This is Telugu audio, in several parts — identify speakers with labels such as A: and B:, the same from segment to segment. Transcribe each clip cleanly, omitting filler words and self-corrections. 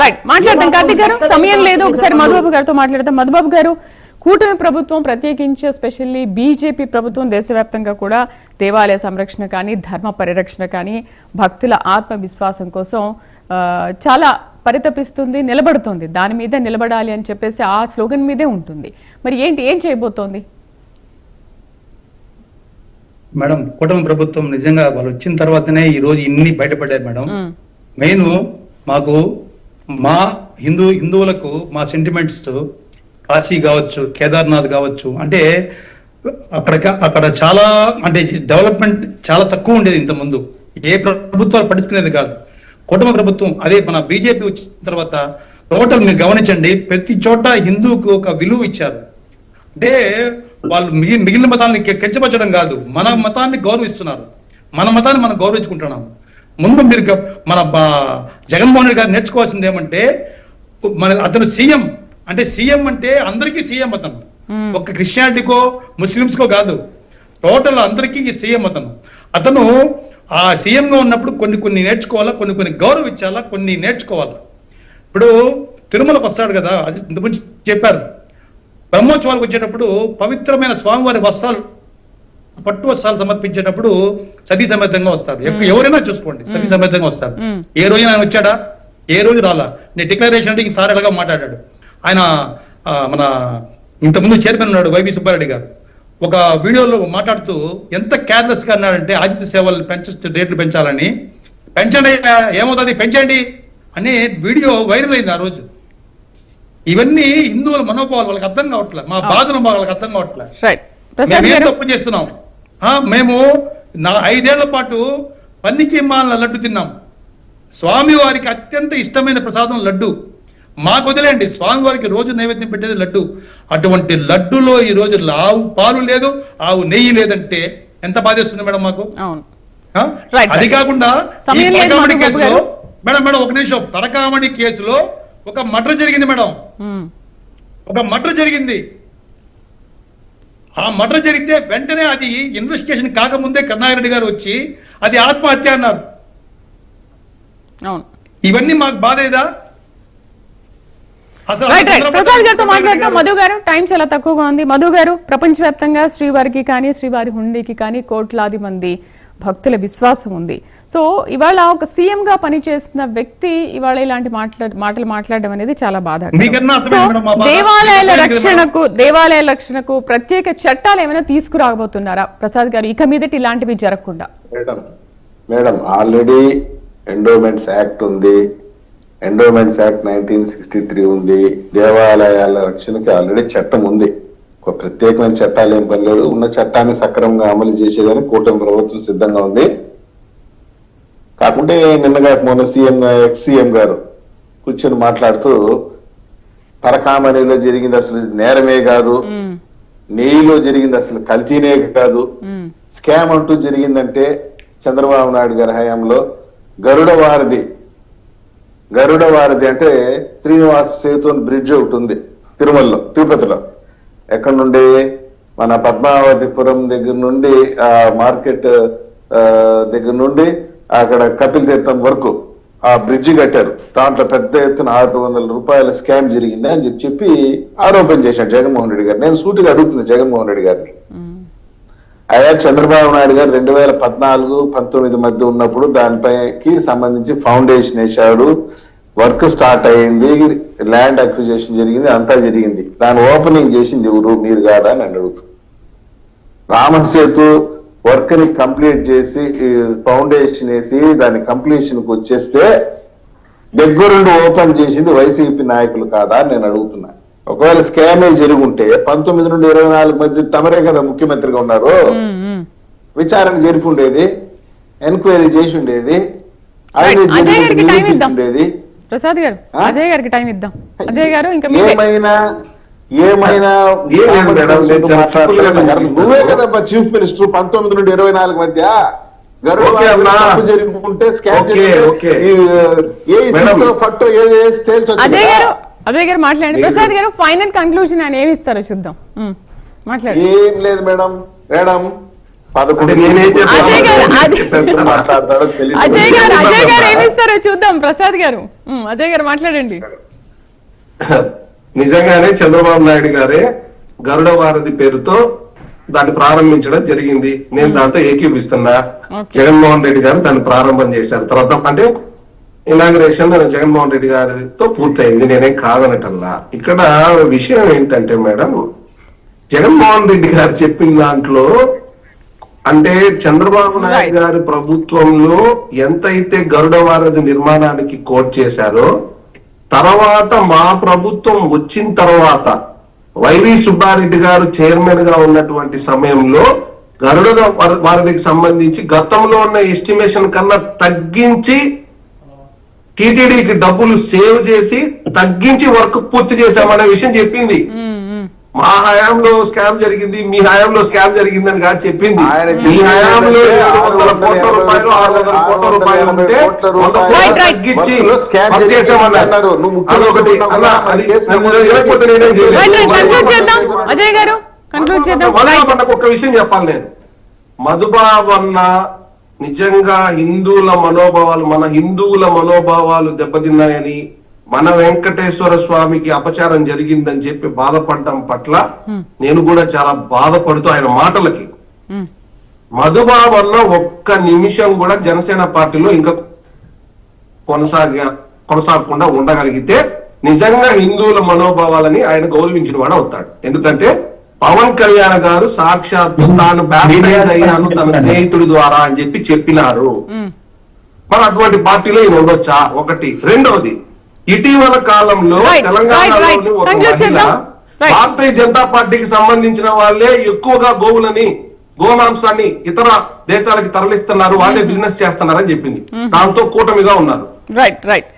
A: రైట్ మాట్లాడదాం కార్తీక్ గారు, సమయం లేదు, ఒకసారి మధుబాబు గారితో మాట్లాడదాం. మధుబాబు గారు, కూటమి ప్రభుత్వం ప్రత్యేకించి ఎస్పెషల్లీ బీజేపీ ప్రభుత్వం దేశవ్యాప్తంగా కూడా దేవాలయ సంరక్షణ కానీ ధర్మ పరిరక్షణ కానీ భక్తుల ఆత్మవిశ్వాసం కోసం చాలా పరితపిస్తుంది, నిలబడుతుంది. దాని మీద నిలబడాలి అని చెప్పేసి ఆ స్లోగన్ మీదే ఉంటుంది. మరి ఏం చేయబోతోంది
B: మేడం? కూటమి ప్రభుత్వం నిజంగా వాళ్ళు వచ్చిన తర్వాతనే ఈ రోజు ఇన్ని బయటపడ్డాయి మేడం. మెయిన్ మాకు మా హిందువులకు మా సెంటిమెంట్స్ కాశీ కావచ్చు, కేదార్నాథ్ కావచ్చు, అంటే అక్కడ చాలా అంటే డెవలప్మెంట్ చాలా తక్కువ ఉండేది ఇంత ముందు. ఏ ప్రభుత్వాలు పట్టించుకునేది కాదు. కూటమి ప్రభుత్వం అదే మన బీజేపీ వచ్చిన తర్వాత టోటల్ మీరు గమనించండి, ప్రతి చోట హిందూకు ఒక విలువ ఇచ్చారు. అంటే వాళ్ళు మిగిలిన మతాన్ని కించపరచడం కాదు, మన మతాన్ని గౌరవిస్తున్నారు. మన మతాన్ని మనం గౌరవించుకుంటున్నాం. ముందు మీరు మన జగన్మోహన్ రెడ్డి గారు నేర్చుకోవాల్సింది ఏమంటే, అతను సీఎం అంటే సీఎం అంటే అందరికీ సీఎం అతను, ఒక క్రిస్టియానిటీకో ముస్లిమ్స్కో కాదు, టోటల్ అందరికీ సీఎం అతను ఆ సీఎం గా ఉన్నప్పుడు కొన్ని నేర్చుకోవాలా, కొన్ని గౌరవించాలా, కొన్ని నేర్చుకోవాలా. ఇప్పుడు తిరుమలకు వస్తాడు కదా, అది ఇంతకుముందు చెప్పారు, బ్రహ్మోత్సవాలకు వచ్చేటప్పుడు పవిత్రమైన స్వామివారి వస్త్రాలు, పట్టు వస్త్రాలు సమర్పించేటప్పుడు సతీ సమేతంగా వస్తారు. ఎవరైనా చూసుకోండి, సతీ సమేతంగా వస్తారు. ఏ రోజు ఆయన వచ్చాడా? ఏ రోజు రాలా. నేను డిక్లరేషన్ అంటే ఈసారి ఎలాగా మాట్లాడాడు ఆయన. మన ఇంతకుముందు చైర్మన్ ఉన్నాడు వైవి సుబ్బారెడ్డి గారు, ఒక వీడియోలో మాట్లాడుతూ ఎంత కేర్లెస్ గా అన్నాడంటే, ఆతిథ్య సేవలు రేట్లు పెంచాలని, పెంచండి ఏమవుతుంది పెంచండి అనే వీడియో వైరల్ అయింది ఆ రోజు. ఇవన్నీ హిందువుల మనోభావాలు వాళ్ళకి అర్థం కావట్లే, మా బాధను వాళ్ళకి అర్థం కావట్లే. మేమేం తప్పు చేస్తున్నాం? మేము 5 ఏళ్ల పాటు పన్నికి మాల లడ్డు తిన్నాం. స్వామి వారికి అత్యంత ఇష్టమైన ప్రసాదం లడ్డు. మాకు వదిలేండి, స్వామి వారికి రోజు నైవేద్యం పెట్టేది లడ్డు. అటువంటి లడ్డులో ఈ రోజు ఆవు పాలు లేదు, ఆవు నెయ్యి లేదంటే ఎంత బాధేస్తుంది మేడం మాకు. అది కాకుండా తడకామణి కేసులో మేడం ఒక నిమిషం, తడకామణి కేసులో ఒక మర్డర్ జరిగింది మేడం, ఒక మర్డర్ జరిగింది. ఆ మర్డర్ జరిగితే వెంటనే అది ఇన్వెస్టిగేషన్ కాకముందే కరుణాకర్ రెడ్డి గారు వచ్చి అది ఆత్మహత్య అన్నారు. ఇవన్నీ మాకు బాధేదా?
A: ప్రసాద్ గారితో మాట్లాడుతున్నా. మధు గారు, టైం చాలా తక్కువగా ఉంది. మధు గారు, ప్రపంచవ్యాప్తంగా శ్రీవారికి కానీ శ్రీవారి హుండీకి కానీ కోట్లాది మంది భక్తుల విశ్వాసం ఉంది. సో ఇవాళ ఒక సీఎం గా పనిచేసిన వ్యక్తి ఇవాళ ఇలాంటి మాటలు మాట్లాడడం అనేది చాలా బాధాకరం. సో దేవాలయాల రక్షణకు ప్రత్యేక చట్టాలు ఏమైనా తీసుకురాబోతున్నారా ప్రసాద్ గారు, ఇక మీదటి ఇలాంటివి జరగకుండా?
C: మేడం ఆల్రెడీ ఎండోమెంట్స్ యాక్ట్ ఉంది, ఎండోమెంట్స్ యాక్ట్ 1963 ఉంది, దేవాలయాల రక్షణకి ఆల్రెడీ చట్టం ఉంది. ఒక ప్రత్యేకమైన చట్టాలు ఏం పని లేదు, ఉన్న చట్టాన్ని సక్రమంగా అమలు చేసేదని కూటమి ప్రభుత్వం సిద్ధంగా ఉంది. కాకుంటే నిన్నగా మొన్న ఎక్స్ సీఎం గారు కూర్చొని మాట్లాడుతూ పరకామణిలో జరిగింది అసలు నేరమే కాదు, నెయ్యిలో జరిగింది అసలు కల్తీనే కాదు, స్కామ్ అంటూ జరిగిందంటే చంద్రబాబు నాయుడు గారి హయాంలో గరుడ వారధి అంటే శ్రీనివాస సేతు బ్రిడ్జ్ ఒకటి ఉంది తిరుమలలో, తిరుపతిలో. ఎక్కడి నుండి మన పద్మావతిపురం దగ్గర నుండి ఆ మార్కెట్ దగ్గర నుండి అక్కడ కపిల్ తీర్థం వరకు ఆ బ్రిడ్జి కట్టారు. దాంట్లో పెద్ద ఎత్తున 600 రూపాయల స్కామ్ జరిగింది అని చెప్పి ఆరోపణ చేశాడు జగన్మోహన్ రెడ్డి గారు. నేను సూటిగా అడుగుతున్నాను జగన్మోహన్ రెడ్డి గారిని, అయ్యా చంద్రబాబు నాయుడు గారు 2014-19 మధ్య ఉన్నప్పుడు దానిపైకి సంబంధించి ఫౌండేషన్ వేశాడు, వర్క్ స్టార్ట్ అయ్యింది, ల్యాండ్ అక్విజిషన్ జరిగింది, అంతా జరిగింది. దాని ఓపెనింగ్ చేసింది ఎవరు? మీరు కాదా అని అడుగుతూ, రామసేతు వర్క్ ని కంప్లీట్ చేసి ఫౌండేషన్ వేసి దాని కంప్లీషన్ కు వచ్చేస్తే దగ్గరుండి ఓపెన్ చేసింది వైసీపీ నాయకులు కాదా అని నేను అడుగుతున్నా. ఒకవేళ స్కామే జరుగుంటే 19 నుండి 24 మధ్య తమరే కదా ముఖ్యమంత్రిగా ఉన్నారు, విచారణ జరిపి ఉండేది, ఎంక్వైరీ చేసి ఉండేది, ఉండేది.
A: ప్రసాద్ గారు, అజయ్ గారికి టైం ఇద్దాం. అజయ్ గారు, ఇంకా
C: ఏమైనా నువ్వే కదా చీఫ్ మినిస్టర్ 19 నుండి 24 మధ్య జరుగుంటే
A: అజయ్ గారు మాట్లాడండి. ప్రసాద్ గారు, ఫైనల్ కన్క్లూజన్ ఆయన ఏమి ఇస్తారో చూద్దాం.
C: ఏం లేదు మేడం, 11
D: నేనేం
A: అజయ్ గారు,
D: చెప్పాను
C: మాట్లాడతాడో తెలియదు.
A: అజయ్ గారు ఏమిస్తారో చూద్దాం. ప్రసాద్ గారు, అజయ్ గారు మాట్లాడండి.
D: నిజంగానే చంద్రబాబు నాయుడు గారే గరుడ వారధి పేరుతో దాన్ని ప్రారంభించడం జరిగింది. నేను దాంతో ఏకీపిస్తున్నా. జగన్మోహన్ రెడ్డి గారు దాన్ని ప్రారంభం చేశారు. తర్వాత అంటే ఇనాగ్రేషన్ జగన్మోహన్ రెడ్డి గారితో పూర్తయింది. నేనేం కాదనటల్లా. ఇక్కడ విషయం ఏంటంటే మేడం, జగన్మోహన్ రెడ్డి గారు చెప్పిన దాంట్లో అంటే చంద్రబాబు నాయుడు గారి ప్రభుత్వంలో ఎంతైతే గరుడ వారధి నిర్మాణానికి కోట్ చేశారో, తర్వాత మా ప్రభుత్వం వచ్చిన తర్వాత వైవి సుబ్బారెడ్డి గారు చైర్మన్ గా ఉన్నటువంటి సమయంలో గరుడ వారధికి సంబంధించి గతంలో ఉన్న ఎస్టిమేషన్ కన్నా తగ్గించి టీటీడీకి డబ్బులు సేవ్ చేసి తగ్గించి వర్క్ పూర్తి చేశామనే విషయం చెప్పింది. మా హయాంలో స్కామ్ జరిగింది, మీ హయాంలో స్కామ్ జరిగిందని కాదు చెప్పింది. మీ హయాంలో 700 కోట్ల రూపాయలు 600 కోట్ల రూపాయలు ఉంటే 100 కోట్లు తగ్గించి వర్క్ చేశామన్నారు. అదొకటి అలా అది లేకపోతే నేనేం చేయలేదు.
A: అజయ్ గారు కంక్లూడ్ చేద్దాం.
D: మధుబాబన్నకు ఒక విషయం చెప్పాలి నేను. మధుబాబన్న నిజంగా హిందువుల మనోభావాలు, మన హిందువుల మనోభావాలు దెబ్బతిన్నాయని, మన వెంకటేశ్వర స్వామికి అపచారం జరిగిందని చెప్పి బాధపడటం పట్ల నేను కూడా చాలా బాధపడుతూ ఆయన మాటలకి మధుబాబన్న ఒక్క నిమిషం కూడా జనసేన పార్టీలో ఇంకా కొనసాగకుండా ఉండగలిగితే నిజంగా హిందువుల మనోభావాలని ఆయన గౌరవించిన వాడు అవుతాడు. ఎందుకంటే పవన్ కళ్యాణ్ గారు సాక్షాత్తు తాను బ్యాప్టైజ్ అయ్యాను తన స్నేహితుడి ద్వారా అని చెప్పి చెప్పినారు. మరి అటువంటి పార్టీలో ఈయన ఉండొచ్చా? ఒకటి. రెండవది, ఇటీవల కాలంలో తెలంగాణలోని ఒక మహిళ భారతీయ జనతా పార్టీకి సంబంధించిన వాళ్ళే ఎక్కువగా గోమాంసాన్ని ఇతర దేశాలకి తరలిస్తున్నారు, వాళ్ళే బిజినెస్ చేస్తున్నారని చెప్పింది. దాంతో కూటమిగా ఉన్నారు.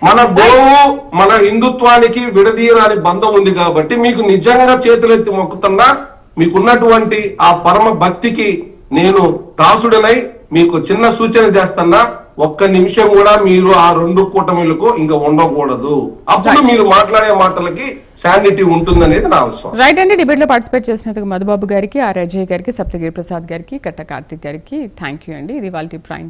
D: మన గోవు మన హిందుత్వానికి విడదీయరాని బంధం ఉంది కాబట్టి మీకు నిజంగా చేతులెత్తి మొక్కుతున్నా, మీకున్నటువంటి ఆ పరమ భక్తికి నేను దాసుడనై మీకు చిన్న సూచన చేస్తున్నా, ఒక్క నిమిషం కూడా మీరు ఆ 2 కూటమిలకు ఇంకా ఉండకూడదు. అప్పుడు మీరు మాట్లాడే మాటలకి శానిటీ ఉంటుందనేది నా విశ్వాసం.
A: రైట్ అండి. డిబేట్ లో పార్టిసిపేట్ చేసినందుకు మధుబాబు గారికి, ఆర్ అజయ్ గారికి, సప్తగిరి ప్రసాద్ గారికి, కట్ట కార్తిక్ గారికి థ్యాంక్ యూ అండి. ఇది వాళ్ళ ప్రైమ్.